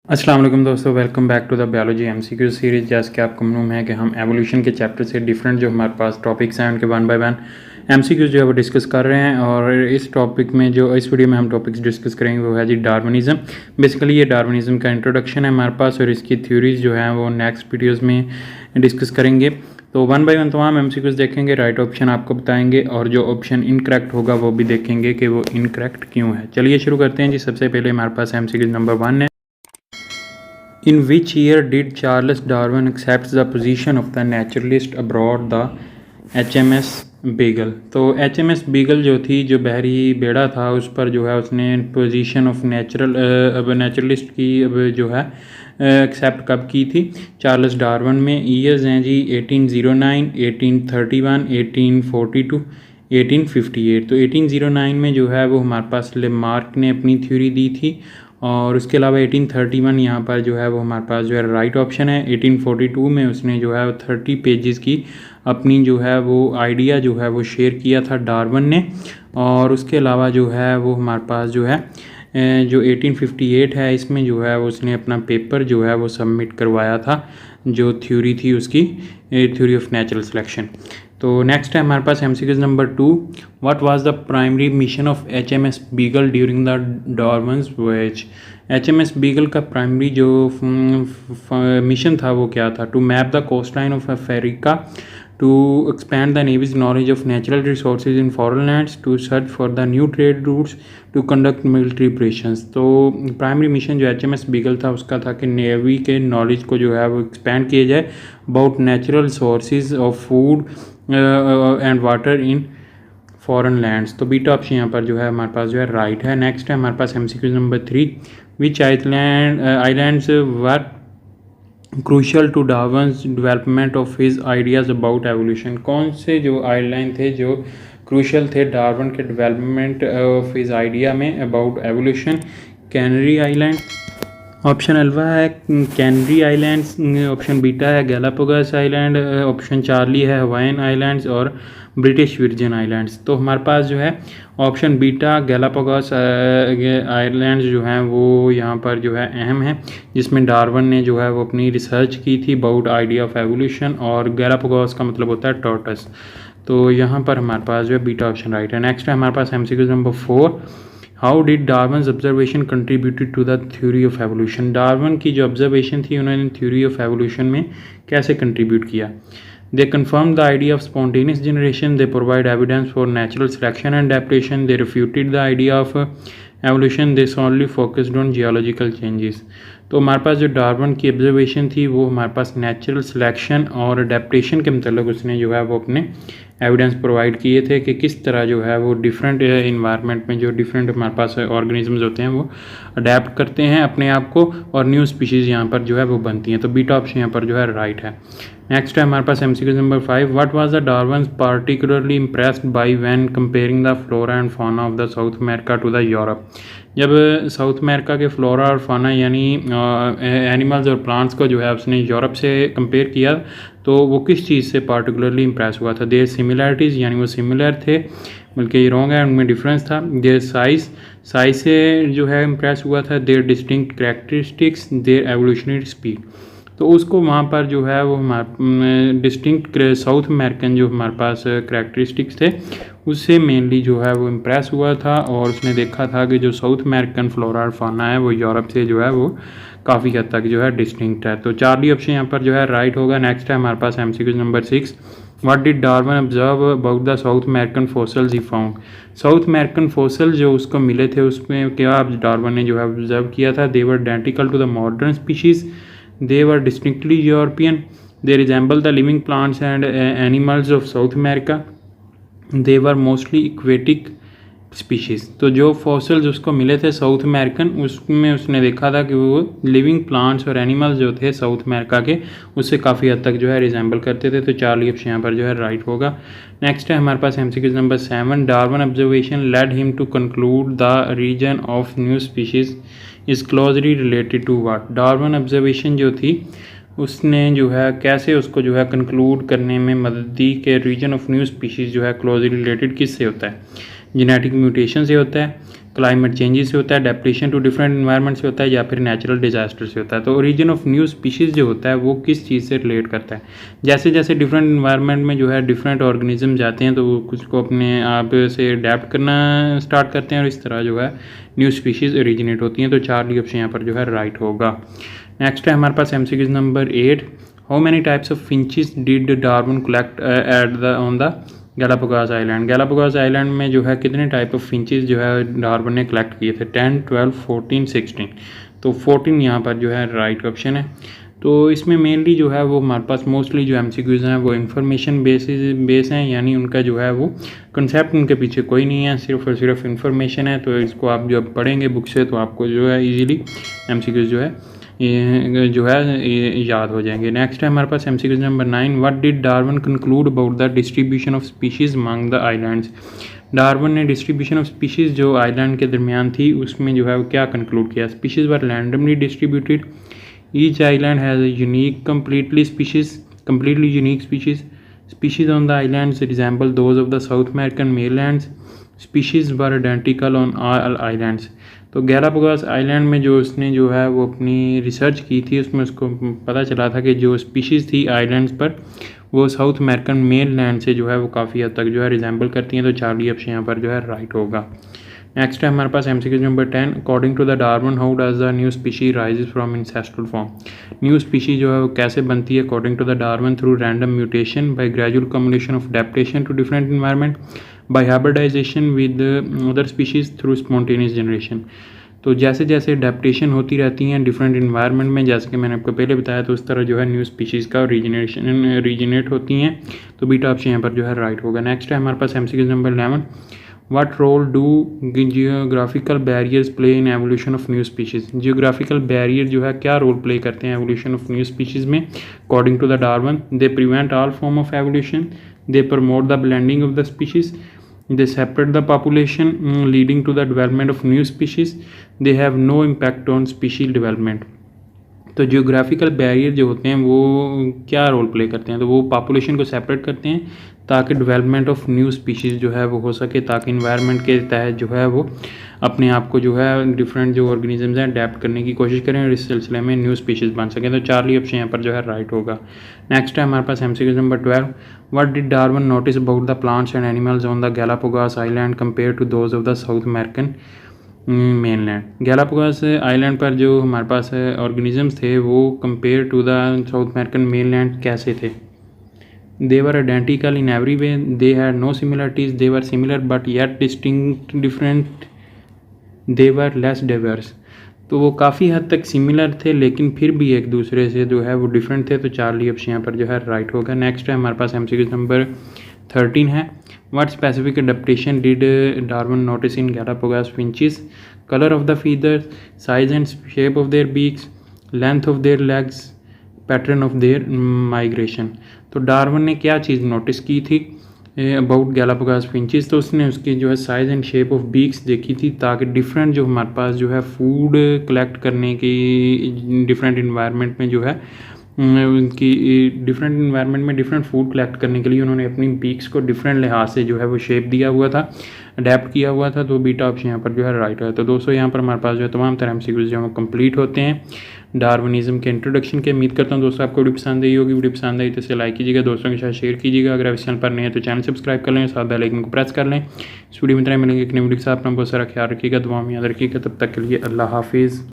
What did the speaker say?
अस्सलाम वालेकुम दोस्तों, welcome back to the biology MCQ series. जैसे कि आपको मालूम है कि हम एवोल्यूशन के चैप्टर से डिफरेंट जो हमारे पास टॉपिक्स हैं उनके वन बाय वन एमसीक्यूज़ जो है वो डिस्कस कर रहे हैं। और इस टॉपिक में जो इस वीडियो में हम टॉपिक्स डिस्कस करेंगे वो है जी डार्विनिज़म। बेसिकली ये डार्विनिज़म का इंट्रोडक्शन है हमारे पास, और इसकी थ्योरीज़ जो हैं वो नेक्स्ट वीडियोज़ में डिस्कस करेंगे। तो वन बाय वन तमाम एमसीक्यूज़ देखेंगे, राइट ऑप्शन आपको बताएंगे, और जो ऑप्शन इनकरेक्ट होगा वो भी देखेंगे कि वो इनकरेक्ट क्यों है। चलिए शुरू करते हैं जी। सबसे पहले हमारे पास एमसीक्यूज़ नंबर 1 है। In which year did Charles Darwin accept the position of the naturalist aboard the HMS beagle? तो HMS बीगल जो थी, जो बहरी बेड़ा था, उस पर जो है उसने पोजीशन ऑफ नेचुरलिस्ट की अब जो है एक्सेप्ट कब की थी? चार्ल्स डार्विन में। ईयर्स हैं जी 1809, 1831, 1842, 1858। तो 1809 में जो है वो हमारे पास लेमार्क ने अपनी थ्योरी दी थी, और उसके अलावा 1831 यहाँ पर जो है वो हमारे पास जो है राइट ऑप्शन है। 1842 में उसने जो है 30 पेजेस की अपनी जो है वो आइडिया जो है वो शेयर किया था डार्विन ने। और उसके अलावा जो है वो हमारे पास जो है जो 1858 है, इसमें जो है उसने अपना पेपर जो है वो सबमिट करवाया था, जो थ्योरी थी उसकी, थ्योरी ऑफ नेचुरल सिलेक्शन। तो नेक्स्ट है हमारे पास MCQs number 2। What was the primary mission of HMS Beagle during the Darwin's voyage? HMS Beagle का प्राइमरी जो मिशन था वो क्या था? To map the coastline of Africa, to expand the Navy's knowledge of natural resources in foreign lands, to search for the new trade routes, to conduct military operations। तो primary mission जो HMS beagle था उसका था कि navy के knowledge को जो है वो एक्सपैंड किया जाए about natural sources of food and water in foreign lands. तो बीटा ऑप्शन यहाँ पर जो है हमारे पास जो है राइट है। नेक्स्ट है हमारे पास MCQ number 3। Which islands were crucial to Darwin's development of his ideas about evolution? कौन से जो आइलैंड थे जो क्रूशल थे डार्विन के डेवलपमेंट ऑफ हिज आइडिया में about evolution? Canary island option alpha है, कैनरी आइलैंड्स ऑप्शन बीटा है, गैलापागोस आइलैंड ऑप्शन चार्ली है, हवाइन आइलैंड्स, और ब्रिटिश वर्जिन आइलैंड्स। तो हमारे पास जो है ऑप्शन बीटा गैलापागोस आइलैंड्स जो हैं वो यहाँ पर जो है अहम है, जिसमें डार्विन ने जो है वो अपनी रिसर्च की थी अबाउट आइडिया ऑफ एवोल्यूशन, और गैलापागोस का मतलब होता है टॉर्टस। तो यहाँ पर हमारे पास जो है बीटा ऑप्शन राइट है। नेक्स्ट है हमारे पास MCQ number 4। How did Darwin's observation contributed to the theory of evolution? Darwin की जो ऑब्जर्वेशन थी उन्होंने थ्योरी ऑफ एवोल्यूशन में कैसे कंट्रीब्यूट किया? They confirmed the idea of spontaneous generation. They provide evidence for natural selection and adaptation. They refuted the idea of evolution. They solely focused on geological changes। तो हमारे पास जो Darwin की observation थी वो हमारे पास नेचुरल सिलेक्शन और adaptation के मतलब उसने जो है वो अपने एविडेंस प्रोवाइड किए थे कि किस तरह जो है वो डिफरेंट इन्वायरमेंट में जो डिफरेंट हमारे पास ऑर्गेनिजम्स होते हैं वो अडेप्ट करते हैं अपने आप को, और न्यू स्पीशीज़ यहाँ पर जो है वो बनती हैं। तो बीटा ऑप्शन यहाँ पर जो है राइट है। नेक्स्ट है हमारे पास MCQ number 5। What was the Darwin particularly impressed by when comparing the flora and fauna of the South America to the Europe? जब साउथ अमेरिका के फ्लोरा और फाना यानी एनिमल्स और प्लांट्स को जो है उसने यूरोप से कंपेयर किया, तो वो किस चीज़ से पार्टिकुलरली इम्प्रेस हुआ था? देयर सिमिलैरिटीज़ यानी वो सिमिलर थे, बल्कि ये रॉन्ग है, उनमें डिफरेंस था। देयर साइज से जो है इम्प्रेस हुआ था। Their distinct characteristics, their evolutionary speed. तो उसको वहाँ पर जो है वो हमारे डिस्टिंक्ट साउथ अमेरिकन जो हमारे पास कैरेक्टरिस्टिक्स थे उससे मेनली जो है वो इम्प्रेस हुआ था, और उसने देखा था कि जो साउथ अमेरिकन फ्लोरा और फाना है वो यूरोप से जो है वो काफ़ी हद तक जो है डिस्टिंक्ट है। तो चार्ली ऑप्शन यहाँ पर जो है राइट होगा। नेक्स्ट है हमारे पास MCQ number 6। What did Darwin observe about the South American fossils he found? South American fossil जो उसको मिले थे उसमें क्या डार्विन ने जो है ऑब्जर्व किया था? They were identical to the modern species, they were distinctly European, they resemble the living plants and animals of South America, they were mostly aquatic species। तो जो फॉसल्स उसको मिले थे साउथ अमेरिकन, उसमें उसने देखा था कि वो लिविंग प्लांट्स और एनिमल्स जो थे साउथ अमेरिका के उससे काफ़ी हद तक जो है रिजेंबल करते थे। तो चार्ली ऑप्शन यहाँ पर जो है राइट होगा। नेक्स्ट है हमारे पास MCQ number 7। Darwin observation led him to conclude the reason of new species is closely related to what? Darwin observation जो थी उसने जो है कैसे उसको जो है कंक्लूड करने में मदद दी कि रीजन ऑफ न्यू स्पीशीज़ जो है क्लोजली रिलेटेड किससे होता है? जेनेटिक म्यूटेशन से होता है, क्लाइमेट चेंजेस से होता है, एडेप्टेशन टू डिफरेंट इन्वायरमेंट से होता है, या फिर नेचुरल डिजास्टर से होता है। तो ओरिजिन ऑफ न्यू स्पीशीज़ जो होता है वो किस चीज़ से रिलेट करता है। जैसे जैसे डिफरेंट इन्वायरमेंट में जो है डिफरेंट ऑर्गेनिज्म जाते हैं तो वो कुछ को अपने आप से अडेप्ट करना स्टार्ट करते हैं और इस तरह जो है न्यू स्पीशीज़ ओरिजिनेट होती हैं। तो चार्ली ऑप्शन यहाँ पर जो है राइट होगा। नेक्स्ट है हमारे पास MCQ number 8, how many types of finches did Darwin collect at the on the Galapagos island. Galapagos island में जो है कितने टाइप ऑफ फिंचेस जो है डार्विन ने कलेक्ट किए थे, 10, 12, 14, 16। तो 14 यहाँ पर जो है राइट ऑप्शन है। तो इसमें मेनली जो है वो हमारे पास मोस्टली जो MCQs हैं वो इंफॉर्मेशन बेस हैं, यानी उनका जो है वो कंसेप्ट उनके पीछे कोई नहीं है, सिर्फ और सिर्फ इंफॉर्मेशन है। तो इसको आप जब पढ़ेंगे बुक से तो आपको जो है ईजिली MCQs जो है याद हो जाएंगे। नेक्स्ट है हमारे पास MCQ number 9, what did Darwin conclude about the distribution of species among the islands. Darwin ने डिस्ट्रीब्यूशन ऑफ स्पीशीज़ जो आइलैंड के दरमियान थी उसमें जो है वो क्या कंक्लूड किया। Species were randomly distributed, each island has a unique completely unique species on the islands resemble those of the South American mainlands, species were identical on all islands। तो गैलापागोस आइलैंड में जो उसने जो है वो अपनी research की थी उसमें उसको पता चला था कि जो स्पीशीज़ थी आइलैंड्स पर वो साउथ अमेरिकन मेन लैंड से जो है वो काफ़ी हद तक जो है रिजेंबल करती हैं। तो चार्ली ऑप्शन यहाँ पर जो है राइट होगा। नेक्स्ट है हमारे पास MCQ number 10, according to the Darwin how does the new species arises from ancestral form. New species जो है वो कैसे बनती है according to the Darwin, through random mutation, by gradual accumulation of adaptation to different environment, by hybridization with other species, through spontaneous generation. तो जैसे जैसे adaptation होती रहती हैं डिफरेंट इन्वायरमेंट में, जैसे कि मैंने आपको पहले बताया, तो उस तरह जो है न्यू स्पीशीज़ का रीजनेट होती हैं। तो बीटा ऑप्शन यहाँ पर जो है राइट होगा। नेक्स्ट है हमारे पास MCQ number 11, what role do geographical barriers play in evolution of new species. Geographical barrier जो है क्या रोल प्ले करते हैं एवोल्यूशन ऑफ न्यू स्पीशीज़ में according to the Darwin. They prevent all form of evolution, they promote the blending of the species, they separate the population leading to the development of new species, they have no impact on species development। तो geographical barrier जो होते हैं वो क्या role play करते हैं, तो वो पॉपुलेशन को सेपरेट करते हैं ताकि डेवलपमेंट ऑफ न्यू स्पीशीज़ जो है वो हो सके, ताकि इन्वायरमेंट के तहत जो है वो अपने आप को जो है डिफरेंट जो ऑर्गेनिजम्स हैं अडेप्ट करने की कोशिश करें और इस सिलसिले में न्यू स्पीशीज़ बन सकें। तो चार्ली ऑप्शन यहाँ पर जो है राइट होगा। नेक्स्ट है हमारे पास MCQ number 12, what did Darwin notice about the plants and animals on the Galapagos island compare to those of the South American mainland. Galapagos island पर जो हमारे पास ऑर्गेनिजम्स थे वो compare to the South American mainland कैसे थे। They were identical in every way, they had no similarities, they were similar but yet distinct different, they were less diverse। तो वो काफ़ी हद तक सिमिलर थे लेकिन फिर भी एक दूसरे से जो है वो डिफरेंट थे। तो चार्ली ऑप्शन यहाँ पर जो है राइट होगा। नेक्स्ट है हमारे पास MCQ नंबर 13 है, what specific adaptation did Darwin notice in Galapagos finches. Colour of the feathers, size and shape of their beaks, length of their legs, pattern of their migration. तो Darwin ने क्या चीज़ notice की थी about Galapagos finches, तो उसने उसकी जो है size and shape of beaks देखी थी ताकि डिफरेंट जो हमारे पास जो है फूड कलेक्ट करने की डिफरेंट इन्वायरमेंट में जो है उनकी डिफरेंट इन्वायरमेंट में डिफरेंट फूड कलेक्ट करने के लिए उन्होंने अपनी बीक्स को डिफरेंट लिहाज से जो है वो शेप दिया हुआ था, अडेप्ट किया हुआ था। तो बीटा ऑप्शन यहाँ पर जो है राइट है। तो दोस्तों यहाँ पर हमारे पास जो है तमाम तरह MCQs जो है कंप्लीट होते हैं डार्विनिज्म के इंट्रोडक्शन के। उम्मीद करता हूँ दोस्तों आपको वीडियो पसंद आई होगी। वीडियो पसंद आई तो इसे लाइक कीजिएगा, दोस्तों के साथ शेयर कीजिएगा। अगर आप इस चैनल पर नहीं है तो चैनल सब्सक्राइब कर लें, साथ बेल आइकन को प्रेस कर लें। इस वीडियो में तरह मिलेंगे एक नई वीडियो के साथ। अपना बहुत सारा ख्याल रखिएगा, दुआ में याद रखिएगा। तब तक के लिए अल्लाह हाफिज़।